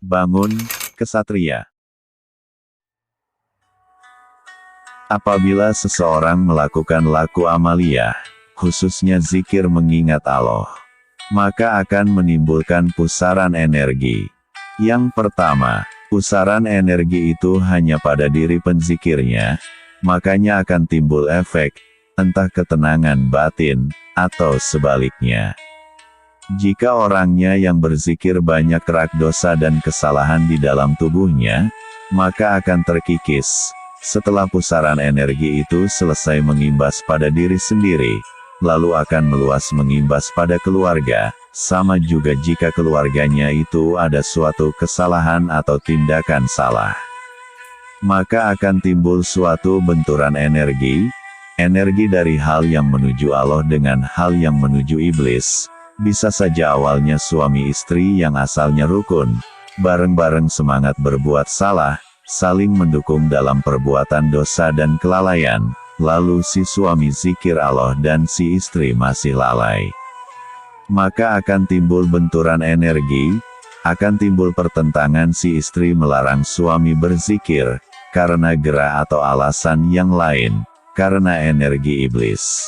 Bangun, kesatria. Apabila seseorang melakukan laku amaliyah, khususnya zikir mengingat Allah, maka akan menimbulkan pusaran energi. Yang pertama, pusaran energi itu hanya pada diri penzikirnya, makanya akan timbul efek, entah ketenangan batin, atau sebaliknya. Jika orangnya yang berzikir banyak kerak dosa dan kesalahan di dalam tubuhnya, maka akan terkikis. Setelah pusaran energi itu selesai mengimbas pada diri sendiri, lalu akan meluas mengimbas pada keluarga, sama juga jika keluarganya itu ada suatu kesalahan atau tindakan salah. Maka akan timbul suatu benturan energi dari hal yang menuju Allah dengan hal yang menuju iblis. Bisa saja awalnya suami istri yang asalnya rukun, bareng-bareng semangat berbuat salah, saling mendukung dalam perbuatan dosa dan kelalaian, lalu si suami zikir Allah dan si istri masih lalai. Maka akan timbul benturan energi, akan timbul pertentangan si istri melarang suami berzikir, karena gerah atau alasan yang lain, karena energi iblis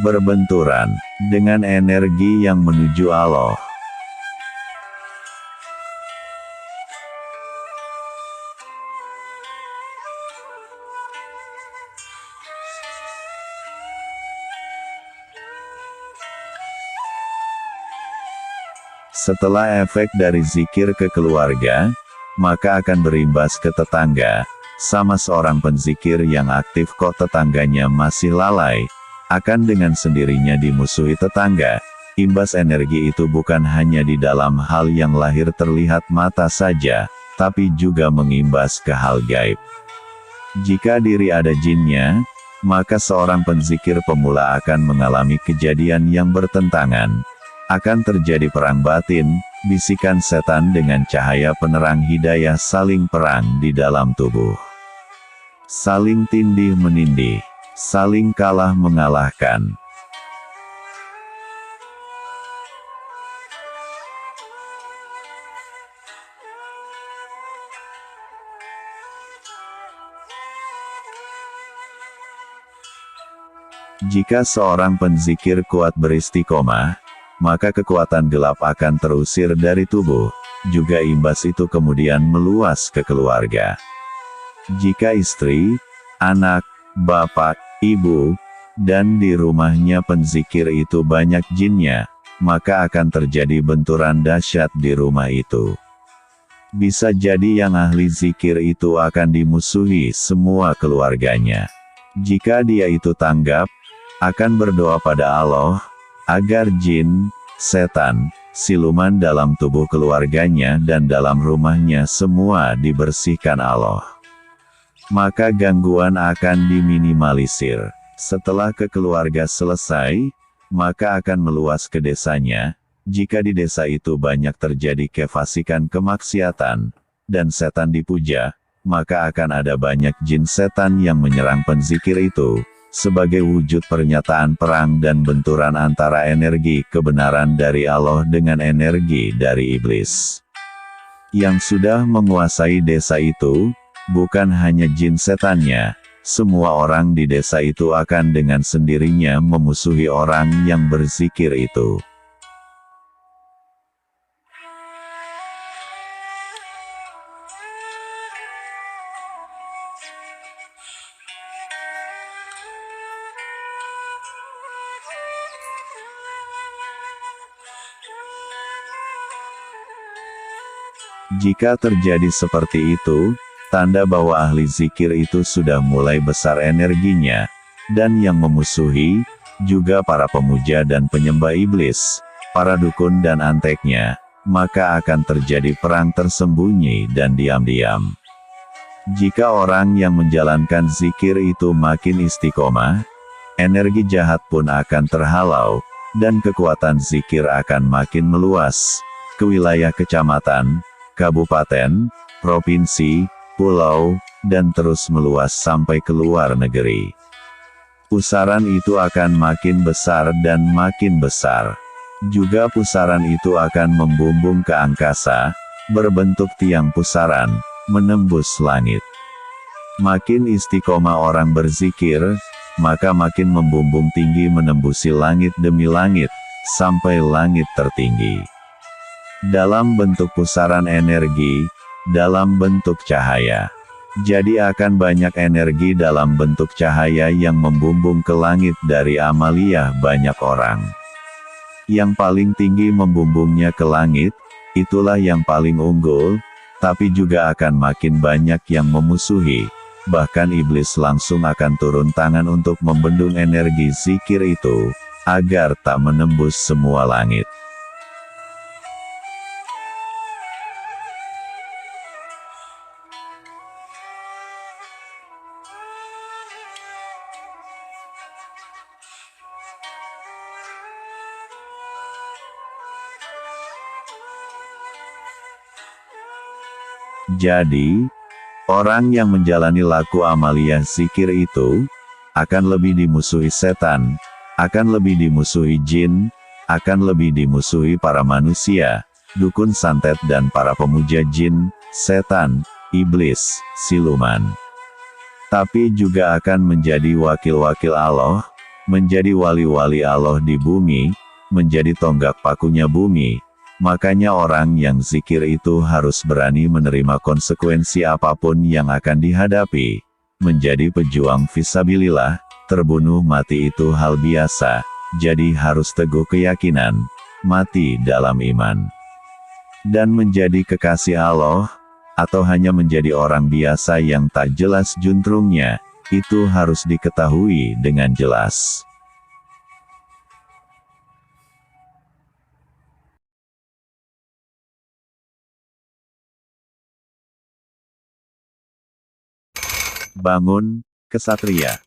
berbenturan dengan energi yang menuju Allah. Setelah efek dari zikir ke keluarga, maka akan berimbas ke tetangga. Sama seorang penzikir yang aktif kok tetangganya masih lalai, akan dengan sendirinya dimusuhi tetangga. Imbas energi itu bukan hanya di dalam hal yang lahir terlihat mata saja, tapi juga mengimbas ke hal gaib. Jika diri ada jinnya, maka seorang penzikir pemula akan mengalami kejadian yang bertentangan. Akan terjadi perang batin, bisikan setan dengan cahaya penerang hidayah saling perang di dalam tubuh. Saling tindih menindih, saling kalah mengalahkan. Jika seorang penzikir kuat beristiqomah, maka kekuatan gelap akan terusir dari tubuh, juga imbas itu kemudian meluas ke keluarga. Jika istri, anak, bapak, ibu, dan di rumahnya penzikir itu banyak jinnya, maka akan terjadi benturan dahsyat di rumah itu. Bisa jadi yang ahli zikir itu akan dimusuhi semua keluarganya. Jika dia itu tanggap, akan berdoa pada Allah, agar jin, setan, siluman dalam tubuh keluarganya dan dalam rumahnya semua dibersihkan Allah. Maka gangguan akan diminimalisir. Setelah ke keluarga selesai, maka akan meluas ke desanya. Jika di desa itu banyak terjadi kefasikan kemaksiatan, dan setan dipuja, maka akan ada banyak jin setan yang menyerang penzikir itu, sebagai wujud pernyataan perang dan benturan antara energi kebenaran dari Allah dengan energi dari iblis. Yang sudah menguasai desa itu, bukan hanya jin setannya, semua orang di desa itu akan dengan sendirinya memusuhi orang yang berzikir itu. Jika terjadi seperti itu, tanda bahwa ahli zikir itu sudah mulai besar energinya, dan yang memusuhi, juga para pemuja dan penyembah iblis, para dukun dan anteknya, maka akan terjadi perang tersembunyi dan diam-diam. Jika orang yang menjalankan zikir itu makin istiqomah, energi jahat pun akan terhalau, dan kekuatan zikir akan makin meluas, ke wilayah kecamatan, kabupaten, provinsi, pulau, dan terus meluas sampai ke luar negeri. Pusaran itu akan makin besar dan makin besar. Juga pusaran itu akan membumbung ke angkasa, berbentuk tiang pusaran, menembus langit. Makin istiqomah orang berzikir, maka makin membumbung tinggi menembusi langit demi langit, sampai langit tertinggi. Dalam bentuk pusaran energi, dalam bentuk cahaya. Jadi akan banyak energi dalam bentuk cahaya yang membumbung ke langit dari amaliyah banyak orang. Yang paling tinggi membumbungnya ke langit, itulah yang paling unggul, tapi juga akan makin banyak yang memusuhi. Bahkan iblis langsung akan turun tangan untuk membendung energi zikir itu, agar tak menembus semua langit. Jadi, orang yang menjalani laku amaliyah zikir itu, akan lebih dimusuhi setan, akan lebih dimusuhi jin, akan lebih dimusuhi para manusia, dukun santet dan para pemuja jin, setan, iblis, siluman. Tapi juga akan menjadi wakil-wakil Allah, menjadi wali-wali Allah di bumi, menjadi tonggak pakunya bumi. Makanya orang yang zikir itu harus berani menerima konsekuensi apapun yang akan dihadapi. Menjadi pejuang fisabilillah, terbunuh mati itu hal biasa, jadi harus teguh keyakinan, mati dalam iman. Dan menjadi kekasih Allah, atau hanya menjadi orang biasa yang tak jelas juntrungnya, itu harus diketahui dengan jelas. Bangun, kesatria.